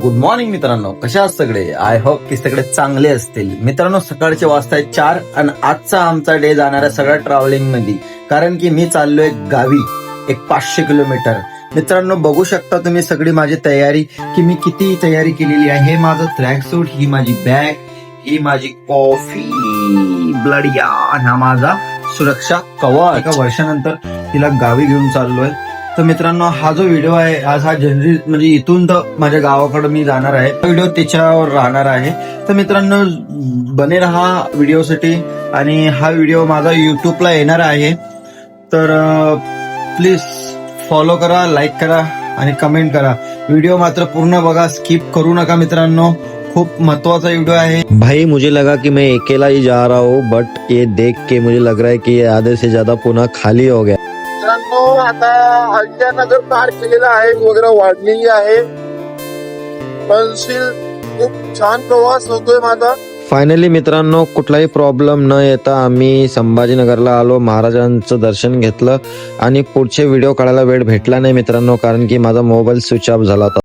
Good morning मित्रांनो, कशा आहात सगळे? आय होप की सगळे चांगले असतील. मित्रांनो, सकाळचे वाजता 4 आणि आजचा आमचा डे जाणार आहे सगळ्या ट्रॅव्हलिंग मध्ये, कारण की मी चाललोय गावी एक 500 किलोमीटर. मित्रांनो, बघू शकता तुम्ही सगळी माझी तयारी, की मी किती तयारी केलेली आहे. हे माझं ट्रॅक सूट, ही माझी बॅग, ही माझी कॉफी ब्लडिया, हा माझा सुरक्षा कवच. एका वर्षानंतर तिला गावी घेऊन चाललोय. तर मित्रांनो, हा जो व्हिडिओ आहे आज हा जनरली म्हणजे इथून तर माझ्या गावाकडे मी जाणार आहे, तो व्हिडिओ त्याच्यावर राहणार आहे. तर मित्रांनो, बने रहा व्हिडिओसाठी. आणि हा व्हिडिओ माझा युट्यूबला येणार आहे, तर प्लीज फॉलो करा, लाईक करा आणि कमेंट करा. व्हिडिओ मात्र पूर्ण बघा, स्किप करू नका मित्रांनो. खूप महत्वाचा व्हिडिओ आहे. भाई मुझे लगा कि मैं अकेला ही जा रहा हूँ, बट ये देख के मुझे लग रहा है कि ये आधे से ज्यादा पुणे खाली हो गया. मित्रांनो, आता अहिल्यानगर पार केलेला आहे, वगैरे वाढलेली आहे. पनशील खूप छान प्रवास होतोय माझा. फायनली मित्रांनो, कुठलाही प्रॉब्लेम न येता आम्ही संभाजीनगरला आलो, महाराजांचं दर्शन घेतलं आणि पुढचे व्हिडिओ काढायला वेळ भेटला नाही मित्रांनो, कारण की माझा मोबाईल स्विच ऑफ झाला होता.